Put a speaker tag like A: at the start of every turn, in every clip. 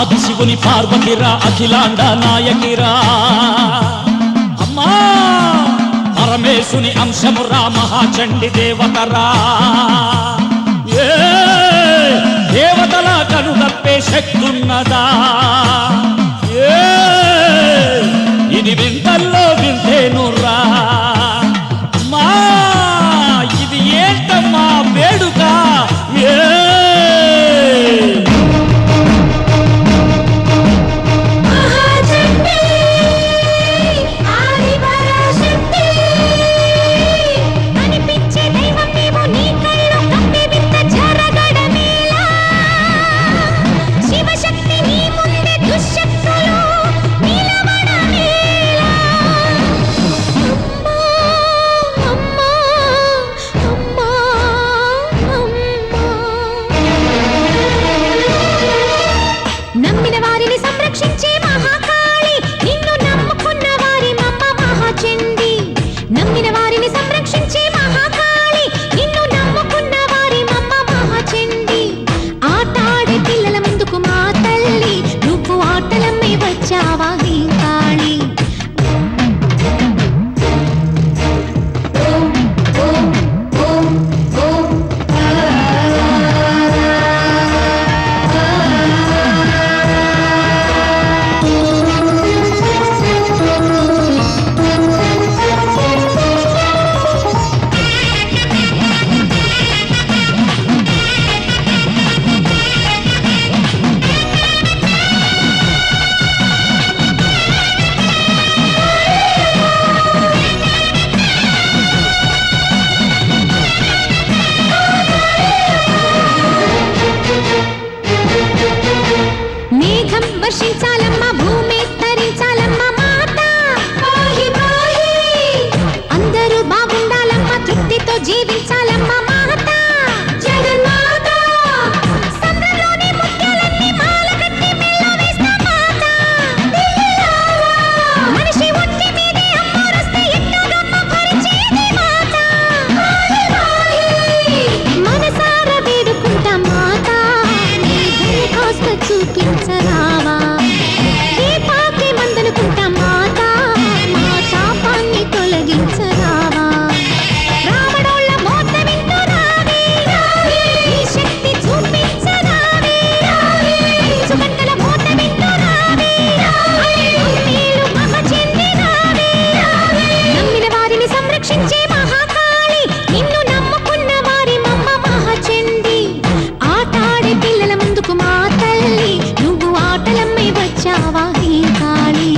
A: ఆదిశివుని పార్వతిరా అఖిలాండ నాయకిరా అమ్మా పరమేశుని అంశమురా మహాచండి దేవతరా దేవతల కనుగప్పే శక్తున్నదా ఇది వింతల్లో వింతేనురా అమ్మా ఇది ఏంటమ్మా వేడుక
B: వర్షించాలమ్మ భూమి తరించాలమ్మ మాత అందరూ బాగుండాలమ్మ తృప్తితో జీవించాలమ్మ మాత జగన్మాత సంద్రంలోని ముత్యాలన్నీ మాల కట్టి మెల్ల వేస్తా మాత మనిషి ఒంటి మీదే అమ్మోరస్తే ఎట్టోగమ్మ పరిచేది మాత మనసారా వేడుకుంటా మాత నీ దరఖాస్తు చూపించరావా దీపాకి మందనుకుంటా మాత మా తాపాన్ని తొలగించరావా రావడోళ్ళ మోత వింటూ రావే ఈ శక్తి చూపించరావే చుగంటల మోత వింటూ రావే నీళ్ళు మహ చెంది రావే నమ్మిన వారిని సంరక్షించే మహాకాళి నిన్ను నమ్ముకున్న వారి మమ్మ మహచండి ఆటాడే పిల్లల ముందుకు మా తల్లి నువ్వు ఆటలమ్మై వచ్చావా ఈ కాళీ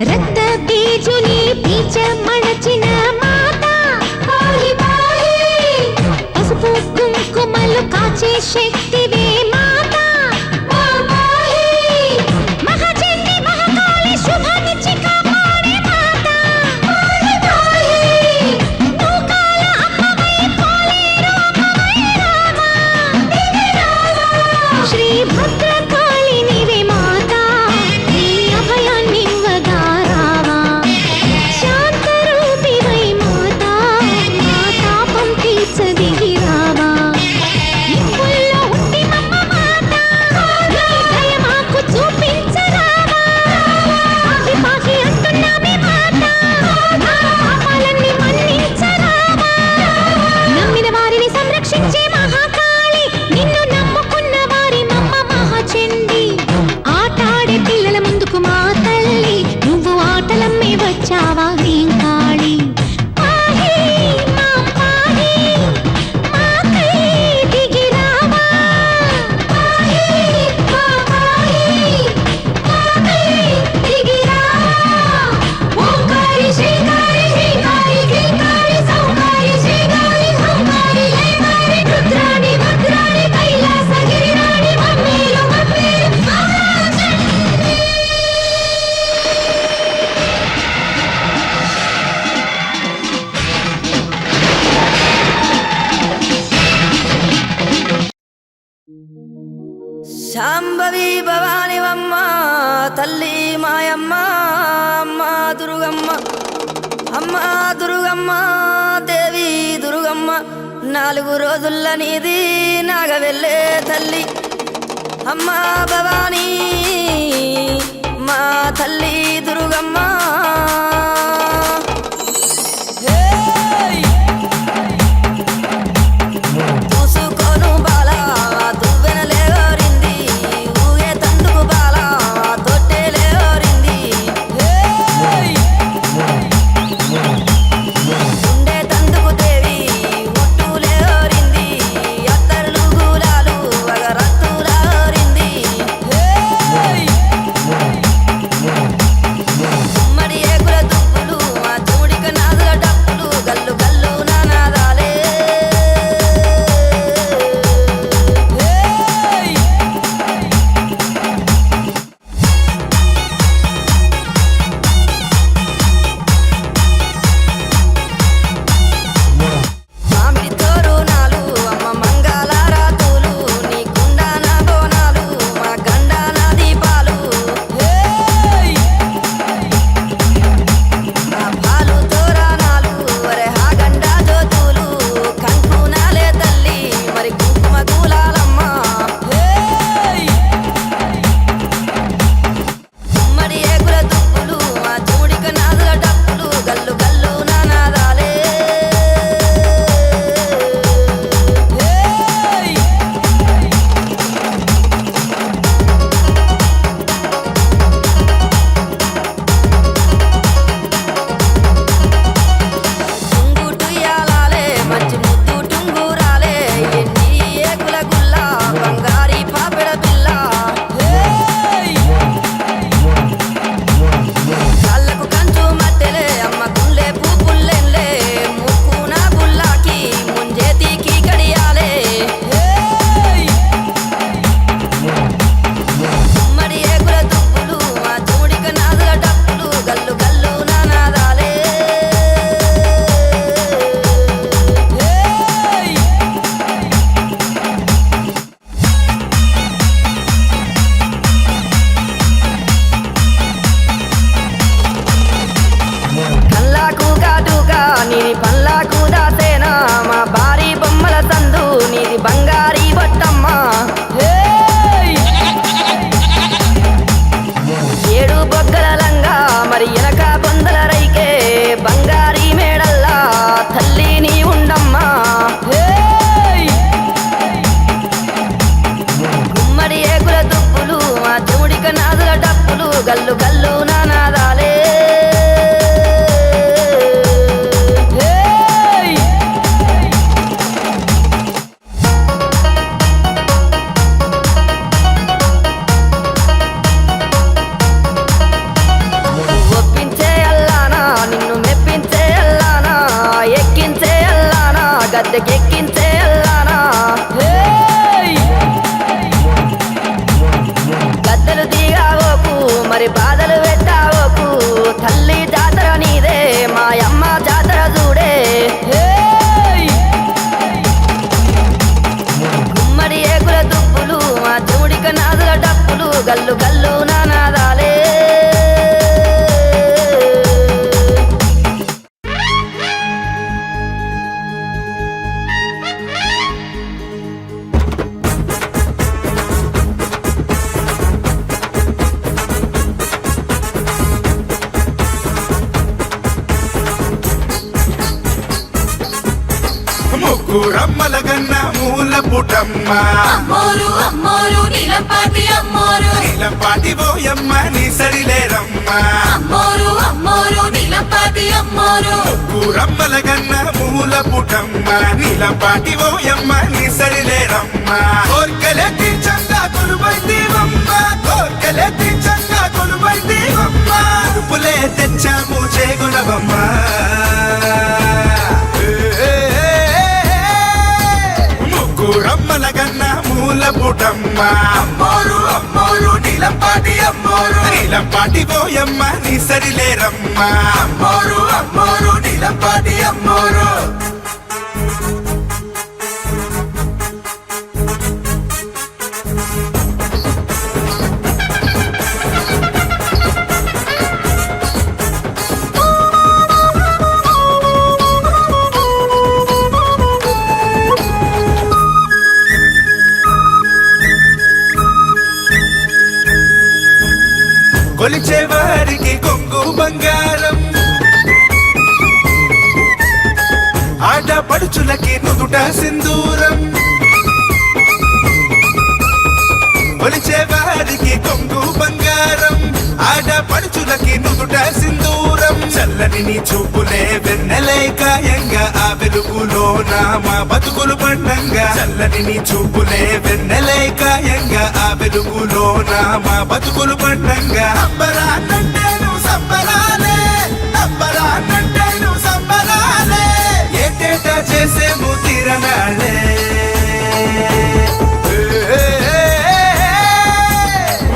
B: రక్త బీజుని బీజ మణచిన మాత పసుపు కుంకుమలు కాచే శక్తివే మాత మహాచండి మహాకాళి శుభాన్నిచ్చి కాపాడే మాత నూకాల అమ్మవై పోలేరు అమ్మవై రామా శ్రీ భద్రకాళి నీవే మాత నీ అభయాన్నివ్వగా రావా
C: తల్లి మాయమ్మ అమ్మ దుర్గమ్మ అమ్మ దుర్గమ్మ దేవి దుర్గమ్మ 4 రోజుల నీది నాగవెల్లే తల్లి అమ్మ భవానీ మా తల్లి దుర్గమ్మ గల్లు గల్లు నానాదాలే ఒప్పించే అల్లానా నిన్ను మెప్పించే అల్లానా ఎక్కించే అల్లానా గద్దెకెక్కించే అల్లానా గద్దెలు దిగావోకు మరి బాధలు పెట్టావోకు తల్లి జాతర నీదే మాయమ్మ జాతర చూడే గుమ్మడి ఏకుల దుప్పులు మా చూడిక నాదుల డప్పులు గల్లు గల్లు నానాదాలే
D: ముగ్గురమ్మల గన్న మూల పుటమ్మ
E: అమ్మోరు అమ్మోరు నీలంపాటి అమ్మోరు
D: నీలంపాటి పోయమ్మ నీ సరిలేరమ్మ
E: అమ్మోరు అమ్మోరు నీలంపాటి అమ్మోరు
D: ముగ్గురమ్మల గన్న మూల పుటమ్మ నీలంపాటి పోయమ్మ నీ సరిలేరమ్మ కోర్కెలెత్తి చంగా కొలువైతీవమ్మ కోర్కెలెత్తి చంగా కొలువైతీవమ్మ ఉప్పులే తెచ్చాము చేగుణవమ్మ రమ్మల గన్న మూల పుటమ్మ
E: అమ్మోరు అమ్మోరు నీలంపాటి అమ్మోరు
D: నీలంపాటి పోయమ్మ నీ సరిలేరమ్మ
E: అమ్మోరు అమ్మోరు నీలంపాటి అమ్మోరు
D: కొలిచే వారికి కొంగు బంగారం ఆడపడుచులకి నుదుట సింధూరం కొలిచే వారికి కొంగు బంగారం ఆడపడుచులకి నుదుట సింధూరం చల్లని నీ చూపులే వెన్నెలే కాయంగా ఆ వెలుగులోన మా బతుకులు పండంగా చల్లని నీ చూపులే వెన్నెలే కాయంగా ఆ వెలుగులోన మా బతుకులు పండంగా అంబరాన్నంటే నువ్వు సంబరాలే అంబరాన్నంటే నువ్వు సంబరాలే ఏటేటా చేసేము తీరనాలే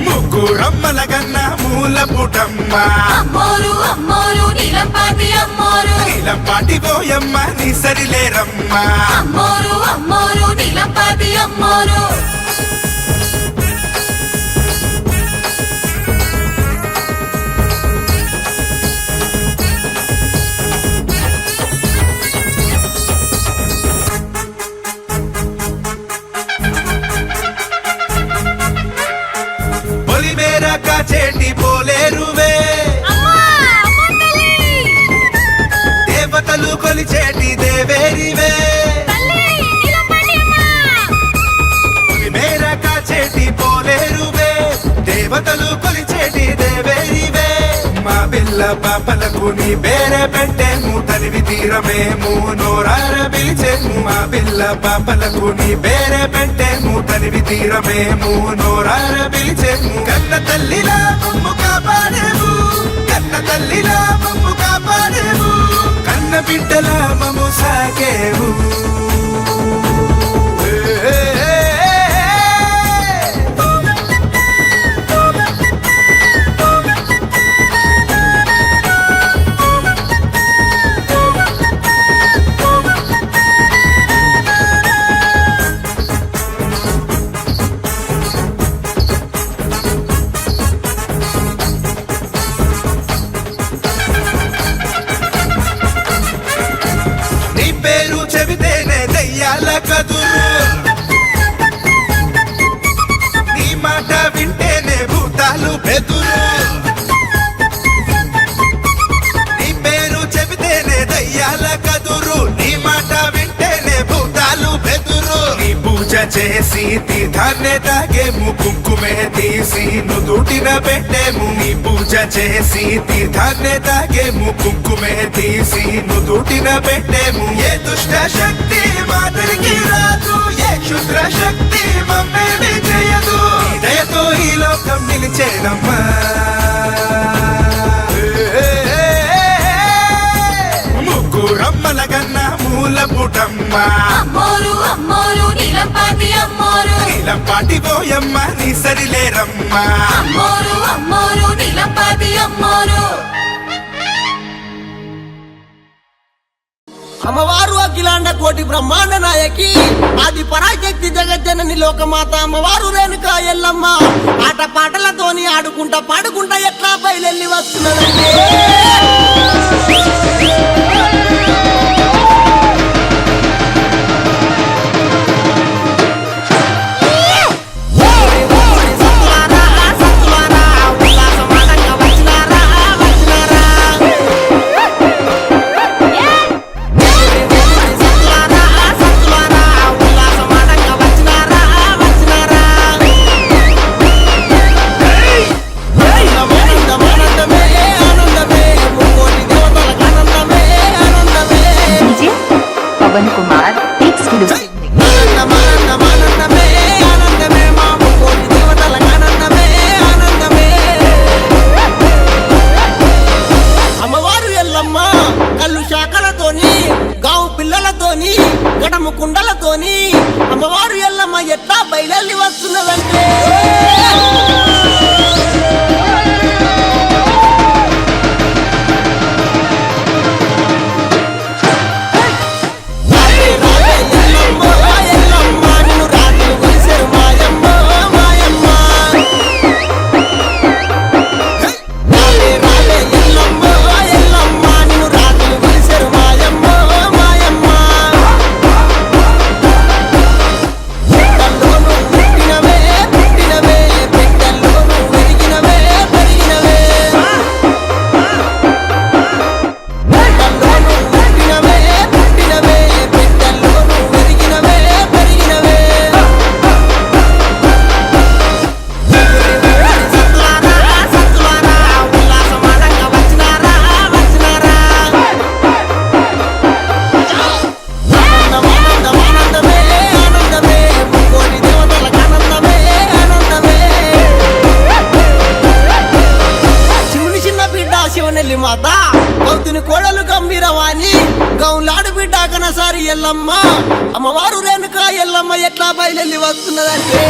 D: ముగ్గురమ్మల గన్న మూల పుటమ్మ
E: అమ్మోరు అమ్మోరు నీలంపాటి అమ్మోరు
D: నీలంపాటి పోయమ్మ నీ సరిలేరమ్మ
E: అమ్మోరు అమ్మోరు నీలంపాటి అమ్మోరు
D: పొలిమేర కాచేటి పోలేరువే దేవతలు కొలిచేటి దేవేరివే పొలిమేర కాచేటి పోలేరువే దేవతలు కొలిచేటి దేవేరివే మా పిల్ల పాపలకు నీ పేరే పెట్టేము తనివి తీరమేము నోరార పిలిచేము మా పిల్ల పాపలకు నీ పేరే పెట్టేము తనివి తీరమేము నోరార పిలిచేము కన్న తల్లిలా మమ్ము కాపాడేము కన్న తల్లిలా మమ్ము కాపాడేము కన్న బిడ్డలా మమ్ము సాగేము నీ పేరు చెబితేనే దయ్యాల కదురు నీ మాట వింటేనే భూతాలు బెదురు నీ పేరు చెబితేనే దయ్యాల కదురు నీ మాట వింటేనే భూతాలు బెదురు నీ పూజ చేసి తీర్థాన్నే తాగేము కుంకుమే తీసి నుదుటిన పెట్టేము నీ పూజ చేసి తీర్థాన్నే తాగేము కుంకుమే తీసి నుదుటిన పెట్టేము ఏ దుష్ట శక్తి మాదిరికి రాదు ఏ క్షుద్ర శక్తి మమ్మేమి చేయదు నీ దయతో ఈ లోకం నిలిచేనమ్మా ముగ్గురమ్మల గన్న మూల పుటమ్మ
E: అమ్మోరు అమ్మోరు నీలంపాటి అమ్మోరు
D: నీలంపాటి పోయమ్మ నీ సరిలేరమ్మ
E: అమ్మోరు అమ్మోరు నీలంపాటి అమ్మోరు
F: అమ్మవారు అఖిలాండ కోటి బ్రహ్మాండ నాయకి ఆది పరాశక్తి జగజ్జనని లోకమాత అమ్మవారు రేణుక ఎల్లమ్మ ఆట పాటలతోని ఆడుకుంటా పాడుకుంటా ఎట్లా బయలెల్లి వస్తున్నదంటే ఆనందమే బయలెల్లి మాత గౌతుని కోడలు గంభీరవాణి గౌలాడు బిడ్డ కనసారి ఎల్లమ్మ అమ్మవారు రేణుక ఎల్లమ్మ ఎట్లా బయలెల్లి వస్తున్నదంటే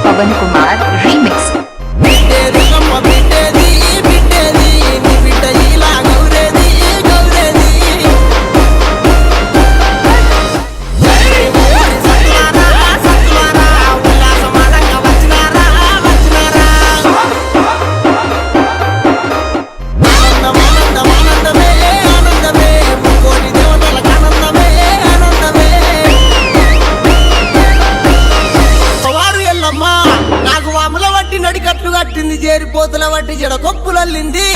G: पवन कुमार रीमिक्स
F: చేరిపోతుల వట్టి జడ కొప్పులల్లింది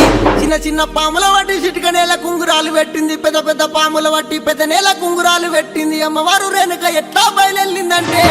F: చిన్న చిన్న పాముల వట్టి చిటిక నేల కుంగురాలు పెట్టింది పెద్ద పెద్ద పాముల వట్టి పెద్ద నేల కుంగురాలు పెట్టింది అమ్మవారు రేణుక ఎట్లా బయలెళ్ళిందంటే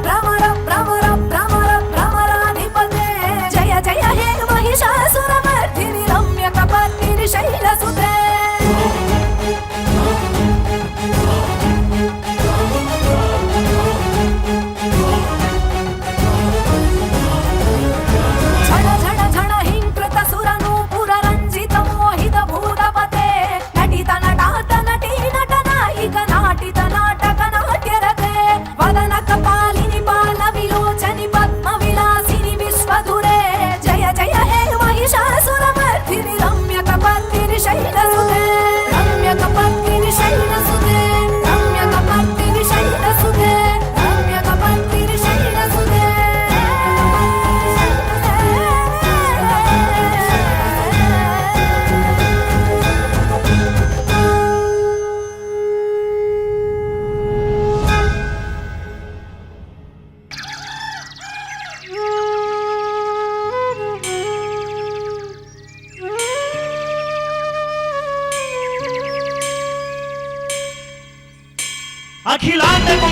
E: భ్రమర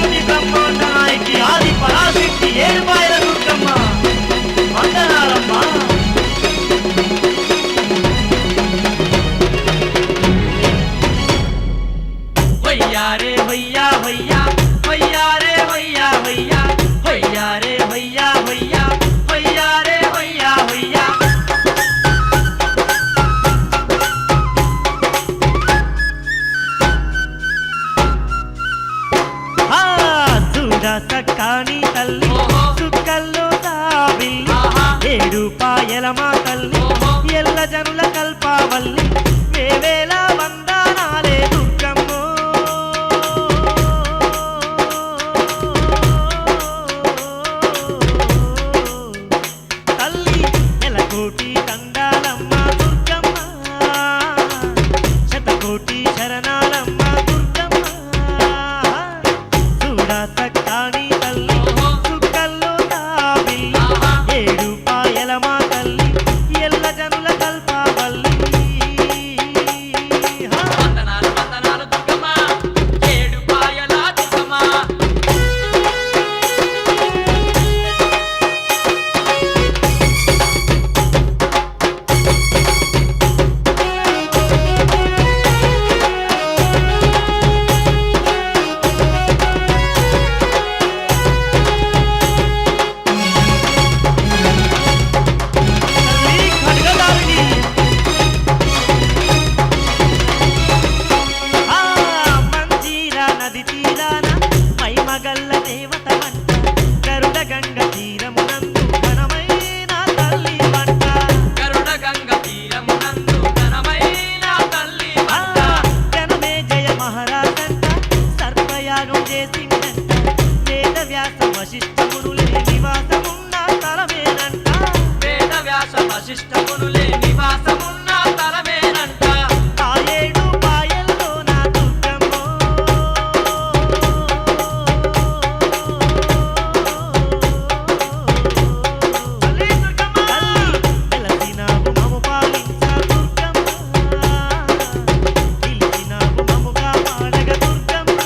H: కోటి బ్రహ్మాండ నాయకి ఆది పరాశక్తి ఏడుపాయల దుర్గమ్మ వందనాలమ్మా. వయ్యారే వయ్యా వయ్యా వయ్యారే వయ్యా వయ్యా వయ్యారే వయ్యా వయ్యా వయ్యారే వయ్యా వయ్యా. సక్కాని తల్లి సుక్కల్లో తావి ఏడు పాయల మా తల్లి ఎల్ల జనుల కల్పావల్లి వేవేల వందనాలే దుర్గమ్మో. తల్లి ఎలకోటి దండాలమ్మ దుర్గమ్మ శతకోటి శరణాలమ్మ దుర్గమ్మ. సక్కాని తల్లి సుక్కల్లో తావి ఏడు పాయల మా తల్లి ఎల్ల జనుల కల్పావల్లి. వందనాలు వందనాలు దుర్గమ్మ ఏడు పాయల దుర్గమ్మ. వశిష్ఠమునులే నివాసమున్న తలమేనంట వేదవ్యాస వశిష్ఠమునులే నివాసమున్న తలమేనంట. ఆ ఏడు పాయల్లో నా దుర్గమ్మో తల్లి దుర్గమ్మ వెలసినావు మము పాలించ దుర్గమ్మ పిలిచినావు మముగా పాడగ దుర్గమ్మ.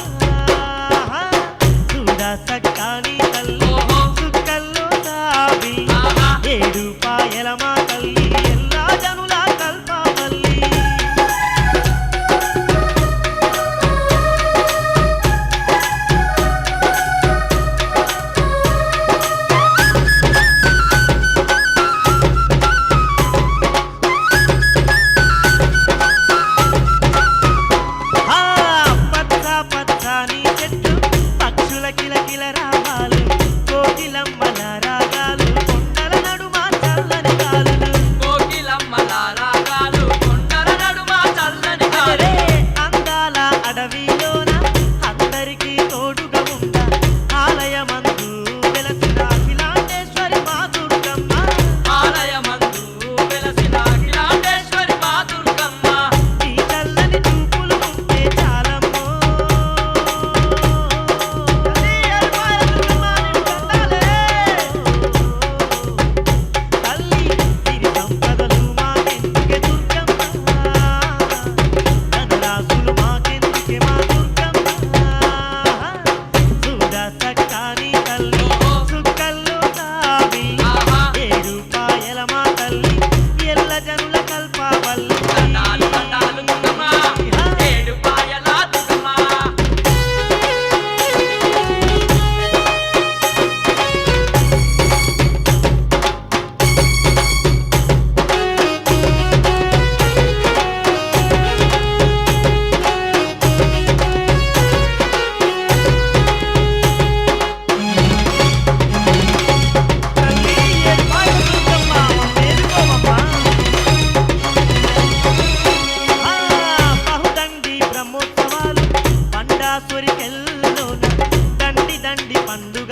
H: చూడా సక్కాని సుక్కల్లో తావి ఏడు పాయల మా తల్లి ఎల్లా జనుల కల్పావల్లి. పచ్చ పచ్చని చెట్టు పక్షుల కిలకిల రావాలు కోకిలమ్మల రాగాలు కొండల నడుమ చల్లని గాలులు కోకిలమ్మల రాగాలు కొండల నడుమ చల్లని గాలులు. అందాల అడవిలోన అందరికీ తోడుగా ఉండ ఆలయమందు వెలసిన అఖిలాండేశ్వరి మా దుర్గమ్మ. ఆలయమందు వెలసిన అఖిలాండేశ్వరి మా దుర్గమ్మ. ఈ చల్లని చూపులు ఉంటే చాలమ్మో తల్లి సిరి సంపదలు మాకెందుకే దుర్గమ్మ ధనరాశులు మాకెందుకే మా దుర్గమ్మ. చూడ సక్కాని తల్లి సుక్కల్లో తావి ఏడు పాయల మా తల్లి ఎల్ల జనుల కల్పావల్లి. ఏడు పాయల దుర్గమ్మ. తల్లి ఏడుపాయల దుర్గమ్మ మేలుకోవమ్మా. బహుదండి బ్రహ్మోత్సవాలు పండాసురికెల్లోన దండి దండి పండుగ